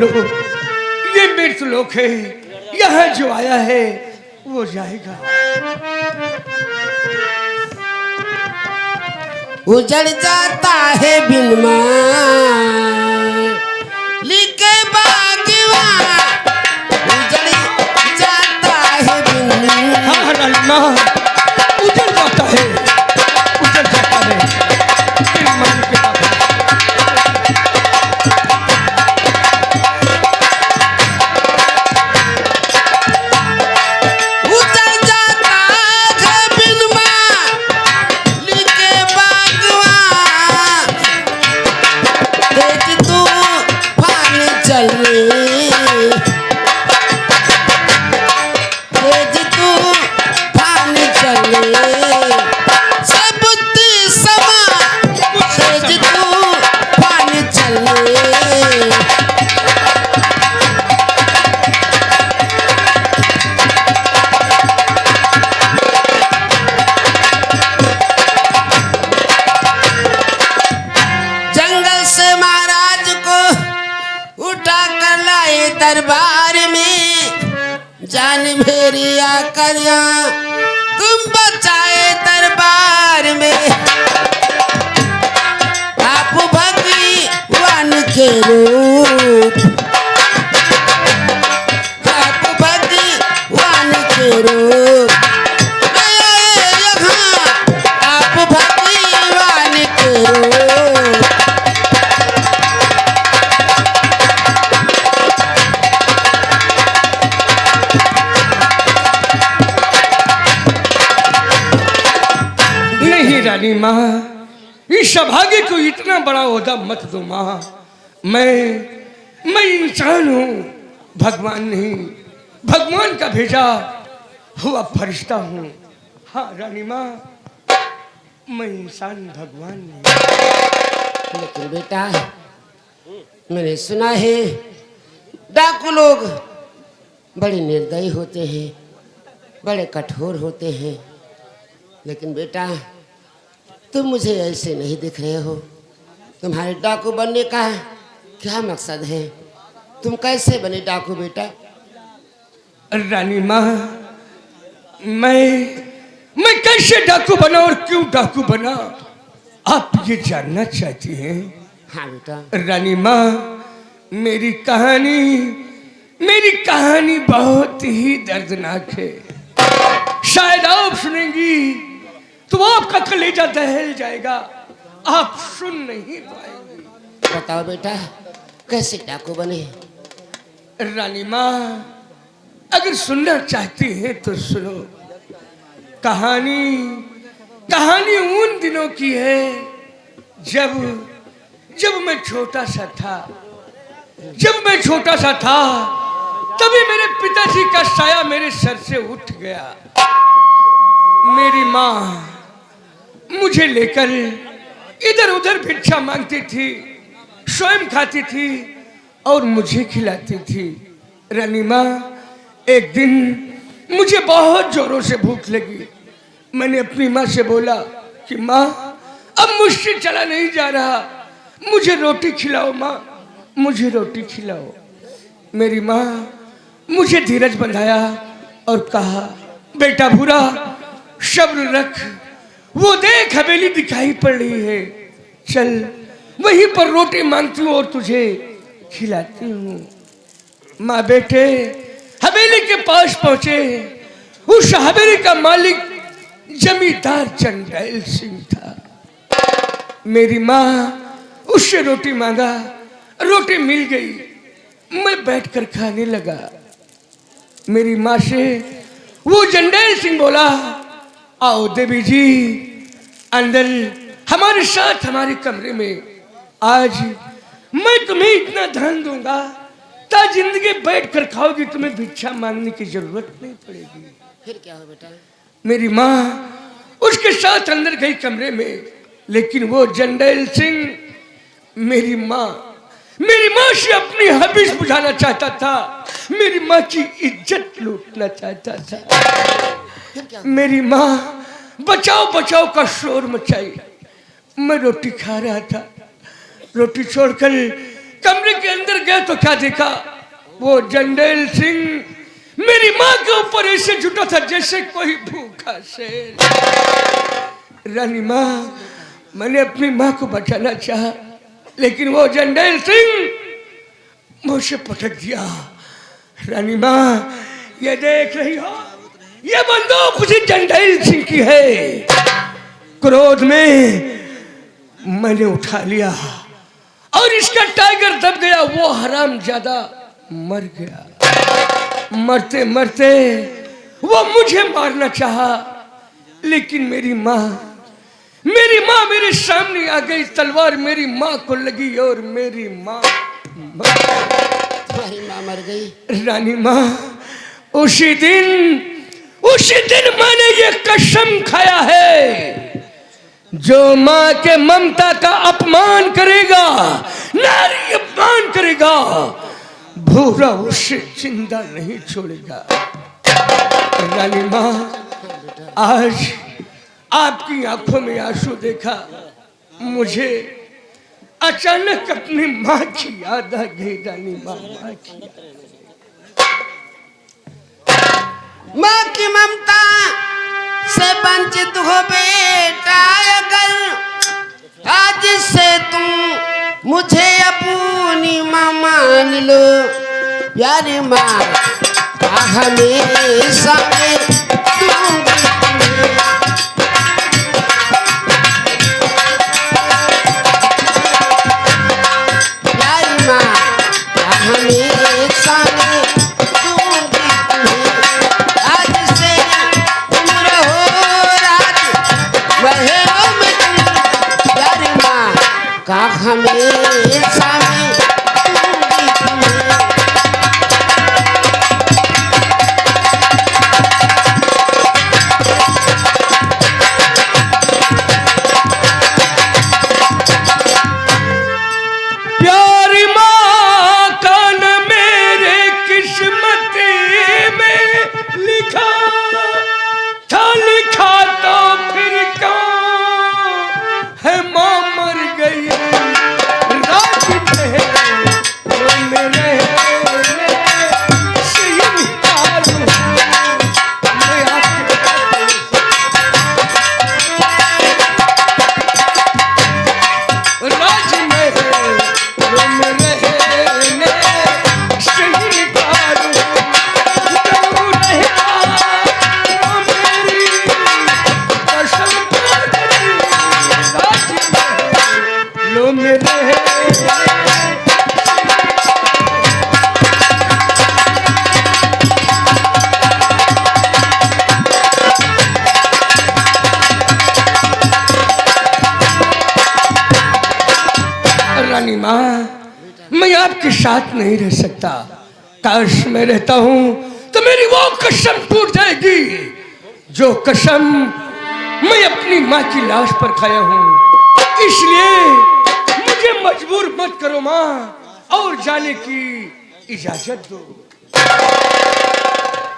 लो, ये मृतलोक है, यहाँ जो आया है वो जाएगा। उजड़ जाता है बिन लिखे बागवान, उजड़ जाता है बिन। हाँ लालिमा, उजड़ जाता है, उजड़ जाता है बिन मान के बाद। दरबार में जान मेरी आकर तुम बचाए दरबार में। आप भगवान के रूप, आप भगवान के रूप, आप भगवान के रूप। रानी माँ, इस सौभाग्य को इतना बड़ा ओहदा मत दो माँ। मैं इंसान हूँ, भगवान नहीं, भगवान का भेजा हुआ फरिश्ता हूँ। हाँ रानी माँ, मैं इंसान, भगवान नहीं। लेकिन बेटा, मैंने सुना है डाकू लोग बड़े निर्दयी होते हैं, बड़े कठोर होते हैं। लेकिन बेटा, तुम मुझे ऐसे नहीं दिख रहे हो। तुम्हारे डाकू बनने का क्या मकसद है? तुम कैसे बने डाकू बेटा? रानी माँ, मैं कैसे डाकू बना और क्यों डाकू बना, आप ये जानना चाहती हैं? हाँ बेटा। रानी माँ, मेरी कहानी बहुत ही दर्दनाक है। शायद आप सुनेंगी तो आपका कलेजा दहल जाएगा, आप सुन नहीं पाएंगे। बताओ बेटा, कैसे डाकू बने? रानी माँ, अगर सुनना चाहती हैं तो सुनो। कहानी उन दिनों की है जब मैं छोटा सा था। तभी मेरे पिताजी का साया मेरे सर से उठ गया। मेरी माँ मुझे लेकर इधर उधर भिक्षा मांगती थी, स्वयं खाती थी और मुझे खिलाती थी। रानी माँ, एक दिन मुझे बहुत जोरों से भूख लगी। मैंने अपनी माँ से बोला कि माँ, अब मुझसे चला नहीं जा रहा, मुझे रोटी खिलाओ माँ, मुझे रोटी खिलाओ। मेरी माँ मुझे धीरज बंधाया और कहा, बेटा भूरा, सब्र रख, वो देख हवेली दिखाई पड़ रही है, चल वहीं पर रोटी मांगती हूँ और तुझे खिलाती हूँ। माँ बेटे हवेली के पास पहुंचे। उस हवेली का मालिक जमींदार चंडेल सिंह था। मेरी माँ उससे रोटी मांगा, रोटी मिल गई, मैं बैठकर खाने लगा। मेरी माँ से वो चंडेल सिंह बोला, आओ देवी जी, अंदर हमारे साथ हमारे कमरे में। आज मैं तुम्हें इतना धन दूंगा ता जिंदगी बैठ कर खाओगी, तुम्हें भिक्षा मांगने की जरूरत नहीं पड़ेगी। फिर क्या हो बेटा? मेरी माँ उसके साथ अंदर गई कमरे में, लेकिन वो चंडेल सिंह मेरी माँ से अपनी हबीज बुझाना चाहता था, मेरी माँ की इज्जत लूटना चाहता था। मेरी माँ बचाओ बचाओ का शोर मचाई। मैं रोटी खा रहा था, रोटी छोड़कर कमरे के अंदर गया तो क्या देखा, वो जंडेल सिंह मेरी माँ के ऊपर ऐसे जुटा था जैसे कोई भूखा शेर। रानी माँ, मैंने अपनी माँ को बचाना चाहा, लेकिन वो जंडेल सिंह मुझे पटक दिया। रानी माँ, ये देख रही हो, ये बंदूक उसी जंडेल सिंह की है। क्रोध में मैंने उठा लिया और इसका टाइगर दब गया। वो हरामजादा मर गया। मरते मरते वो मुझे मारना चाहा, लेकिन मेरी माँ मेरे सामने आ गई। तलवार मेरी माँ को लगी और मेरी माँ तुम्हारी माँ मर गई। रानी माँ, उसी दिन मैंने ये कसम खाया है, जो माँ के ममता का अपमान करेगा, नारी अपमान करेगा, भूरा उसे जिंदा नहीं छोड़ेगा। रानी माँ, आज आपकी आंखों में आंसू देखा, मुझे अचानक अपनी माँ की याद आ गई। रानी माँ, माँ की ममता से वंचित हो बेटा, अगर आज से तुम मुझे अपनी माँ मान लो। प्यारी माँ हमेशा में दूंगी तुम्हें। प्यारी माँ हमेशा में दूंगी तुम्हें। आज से तुम रहो राज महलों में तुम। प्यारी माँ का हमेशा में दूंगी तुम्हें। प्यारी माँ का न मेरे किस्मत में लिखा था, लिखा तो फिर कौन है, माँ मर गई राज में रानी माँ, मैं आपके साथ नहीं रह सकता। काश मैं रहता हूं तो मेरी वो कसम टूट जाएगी, जो कसम मैं अपनी माँ की लाश पर खाया हूं। इसलिए मुझे मजबूर मत करो माँ, और जाने की इजाजत दो।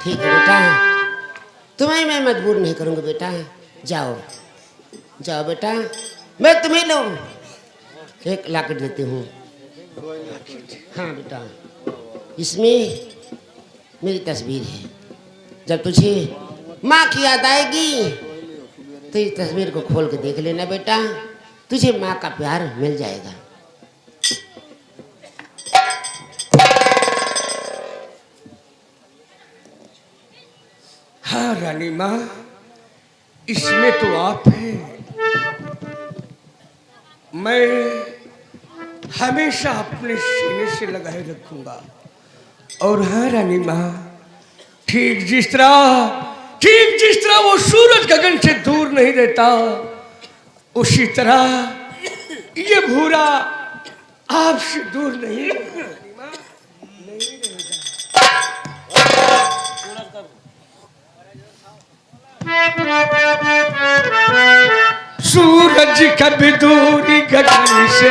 ठीक है बेटा, तुम्हें मैं मजबूर नहीं करूंगा बेटा। जाओ जाओ बेटा, मैं तुम्हें लो एक लाकेट देती हूँ। हाँ बेटा, इसमें मेरी तस्वीर है। जब तुझे माँ की याद आएगी तो इस तस्वीर को खोल के देख लेना बेटा, तुझे माँ का प्यार मिल जाएगा। हाँ रानी माँ, इसमें तो आप हैं। मैं हमेशा अपने सीने से लगाए रखूंगा। और हाँ रानी माँ, ठीक जिस तरह वो सूरज गगन से दूर नहीं रहता, उसी तरह ये भूरा आपसे दूर नहीं रहेगा। सूरज कभी दूरी गगन से